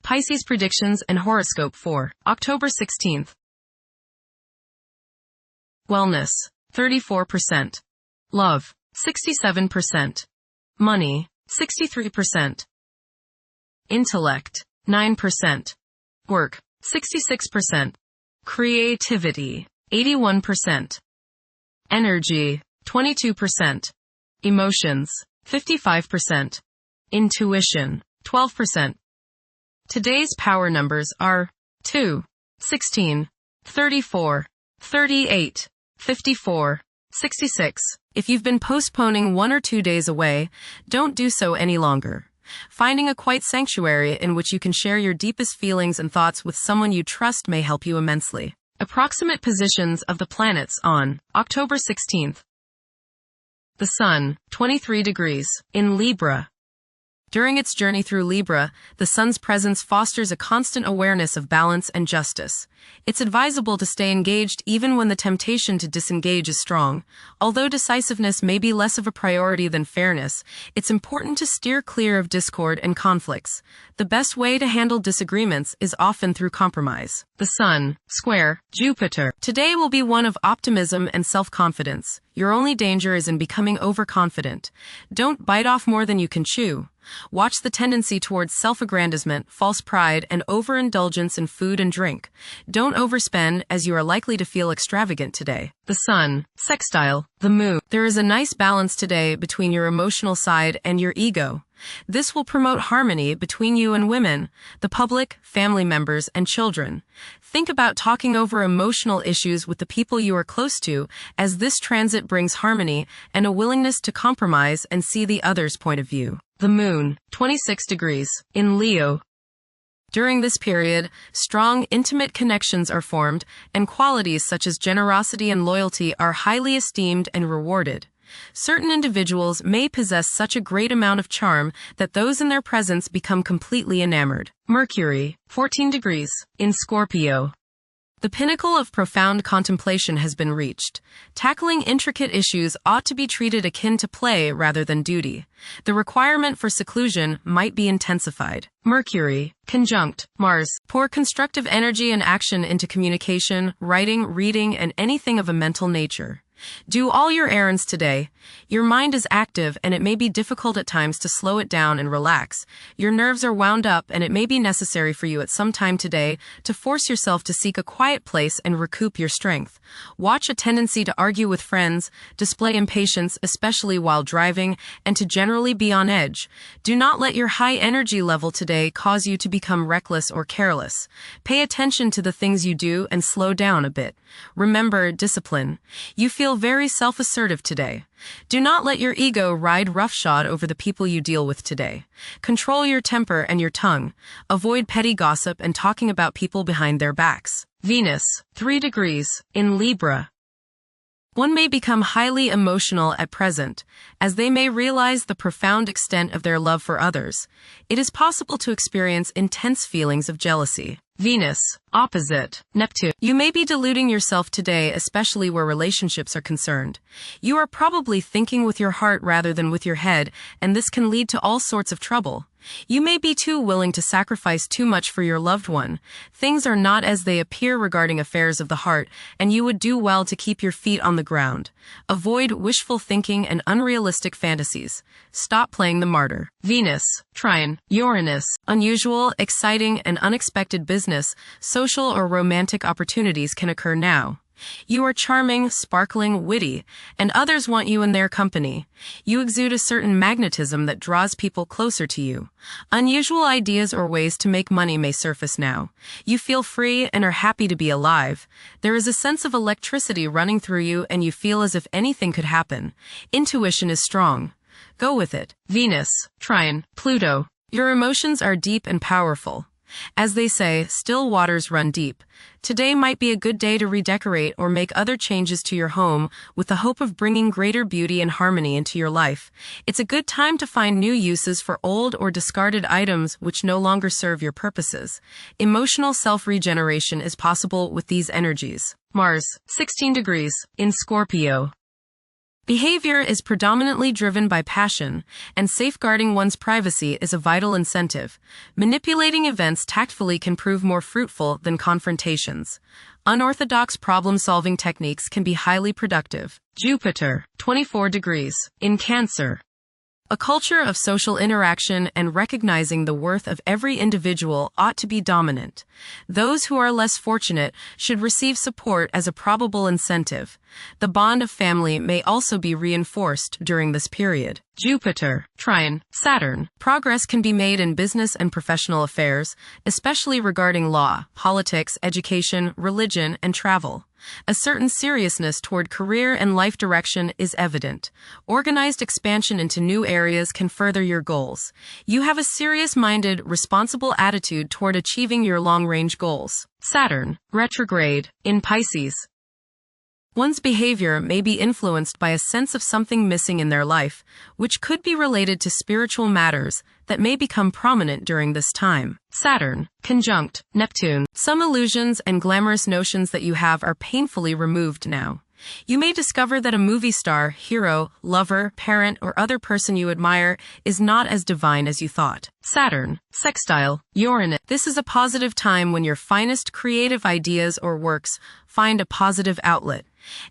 Pisces predictions and horoscope for October 16th. Wellness, 34%. Love, 67%. Money, 63%. Intellect, 9%. Work, 66%. Creativity, 81%. Energy, 22%. Emotions, 55%. Intuition, 12%. Today's power numbers are 2, 16, 34, 38, 54, 66. If you've been postponing 1 or 2 days away, don't do so any longer. Finding a quiet sanctuary in which you can share your deepest feelings and thoughts with someone you trust may help you immensely. Approximate positions of the planets on October 16th. The Sun, 23 degrees, in Libra. During its journey through Libra, the Sun's presence fosters a constant awareness of balance and justice. It's advisable to stay engaged even when the temptation to disengage is strong. Although decisiveness may be less of a priority than fairness, it's important to steer clear of discord and conflicts. The best way to handle disagreements is often through compromise. The Sun, square, Jupiter. Today will be one of optimism and self-confidence. Your only danger is in becoming overconfident. Don't bite off more than you can chew. Watch the tendency towards self-aggrandizement, false pride, and overindulgence in food and drink. Don't overspend, as you are likely to feel extravagant today. The Sun, sextile, the Moon. There is a nice balance today between your emotional side and your ego. This will promote harmony between you and women, the public, family members, and children. Think about talking over emotional issues with the people you are close to, as this transit brings harmony and a willingness to compromise and see the other's point of view. The Moon, 26 degrees, in Leo. During this period, strong, intimate connections are formed, and qualities such as generosity and loyalty are highly esteemed and rewarded. Certain individuals may possess such a great amount of charm that those in their presence become completely enamored. Mercury, 14 degrees, in Scorpio. The pinnacle of profound contemplation has been reached. Tackling intricate issues ought to be treated akin to play rather than duty. The requirement for seclusion might be intensified. Mercury, conjunct Mars. Pour constructive energy and action into communication, writing, reading, and anything of a mental nature. Do all your errands today. Your mind is active and it may be difficult at times to slow it down and relax. Your nerves are wound up and it may be necessary for you at some time today to force yourself to seek a quiet place and recoup your strength. Watch a tendency to argue with friends, display impatience, especially while driving, and to generally be on edge. Do not let your high energy level today cause you to become reckless or careless. Pay attention to the things you do and slow down a bit. Remember discipline. You feel very self-assertive today. Do not let your ego ride roughshod over the people you deal with today. Control your temper and your tongue. Avoid petty gossip and talking about people behind their backs. Venus, 3 degrees, in Libra. One may become highly emotional at present, as they may realize the profound extent of their love for others. It is possible to experience intense feelings of jealousy. Venus, opposite Neptune. You may be deluding yourself today, especially where relationships are concerned. You are probably thinking with your heart rather than with your head, and this can lead to all sorts of trouble. You may be too willing to sacrifice too much for your loved one. Things are not as they appear regarding affairs of the heart, and you would do well to keep your feet on the ground. Avoid wishful thinking and unrealistic fantasies. Stop playing the martyr. Venus, trine Uranus. Unusual, exciting, and unexpected business, social or romantic opportunities can occur now. You are charming, sparkling, witty, and others want you in their company. You exude a certain magnetism that draws people closer to you. Unusual ideas or ways to make money may surface now. You feel free and are happy to be alive. There is a sense of electricity running through you and you feel as if anything could happen. Intuition is strong. Go with it. Venus, trine Pluto. Your emotions are deep and powerful. As they say, still waters run deep. Today might be a good day to redecorate or make other changes to your home with the hope of bringing greater beauty and harmony into your life. It's a good time to find new uses for old or discarded items which no longer serve your purposes. Emotional self-regeneration is possible with these energies. Mars, 16 degrees, in Scorpio. Behavior is predominantly driven by passion, and safeguarding one's privacy is a vital incentive. Manipulating events tactfully can prove more fruitful than confrontations. Unorthodox problem-solving techniques can be highly productive. Jupiter, 24 degrees, in Cancer. A culture of social interaction and recognizing the worth of every individual ought to be dominant. Those who are less fortunate should receive support as a probable incentive. The bond of family may also be reinforced during this period. Jupiter, trine, Saturn. Progress can be made in business and professional affairs, especially regarding law, politics, education, religion, and travel. A certain seriousness toward career and life direction is evident. Organized expansion into new areas can further your goals. You have a serious-minded, responsible attitude toward achieving your long-range goals. Saturn, retrograde, in Pisces. One's behavior may be influenced by a sense of something missing in their life, which could be related to spiritual matters that may become prominent during this time. Saturn, conjunct Neptune. Some illusions and glamorous notions that you have are painfully removed now. You may discover that a movie star, hero, lover, parent, or other person you admire is not as divine as you thought. Saturn, sextile Uranus. This is a positive time when your finest creative ideas or works find a positive outlet.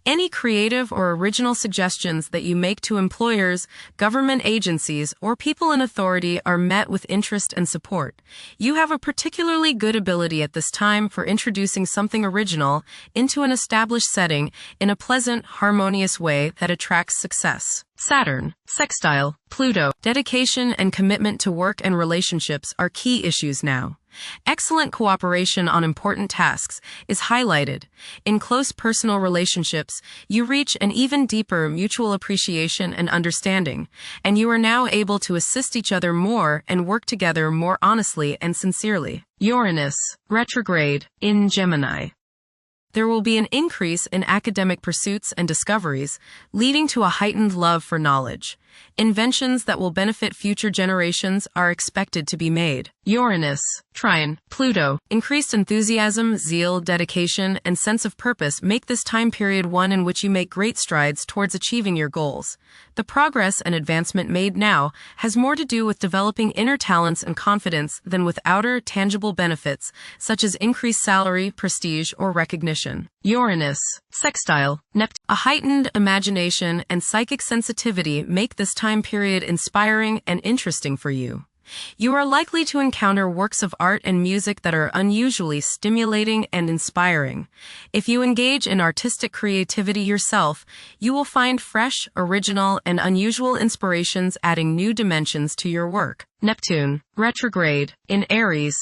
Any creative or original suggestions that you make to employers, government agencies, or people in authority are met with interest and support. You have a particularly good ability at this time for introducing something original into an established setting in a pleasant, harmonious way that attracts success. Saturn, sextile Pluto. Dedication and commitment to work and relationships are key issues now. Excellent cooperation on important tasks is highlighted. In close personal relationships, you reach an even deeper mutual appreciation and understanding, and you are now able to assist each other more and work together more honestly and sincerely. Uranus, retrograde, in Gemini. There will be an increase in academic pursuits and discoveries, leading to a heightened love for knowledge. Inventions that will benefit future generations are expected to be made. Uranus, trine, Pluto. Increased enthusiasm, zeal, dedication, and sense of purpose make this time period one in which you make great strides towards achieving your goals. The progress and advancement made now has more to do with developing inner talents and confidence than with outer, tangible benefits, such as increased salary, prestige, or recognition. Uranus, sextile Neptune. A heightened imagination and psychic sensitivity make this time period inspiring and interesting for you. You are likely to encounter works of art and music that are unusually stimulating and inspiring. If you engage in artistic creativity yourself, you will find fresh, original, and unusual inspirations adding new dimensions to your work. Neptune, retrograde, in Aries.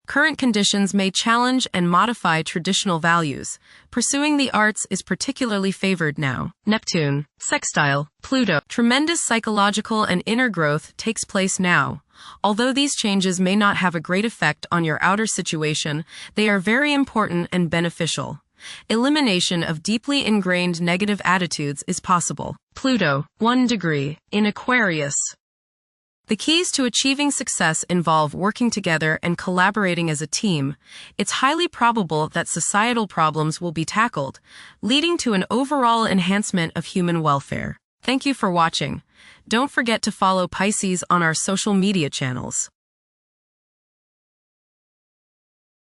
Current conditions may challenge and modify traditional values. Pursuing the arts is particularly favored now. Neptune, sextile Pluto. Tremendous psychological and inner growth takes place now. Although these changes may not have a great effect on your outer situation, they are very important and beneficial. Elimination of deeply ingrained negative attitudes is possible. Pluto, 1 degree, in Aquarius. The keys to achieving success involve working together and collaborating as a team. It's highly probable that societal problems will be tackled, leading to an overall enhancement of human welfare. Thank you for watching. Don't forget to follow Pisces on our social media channels.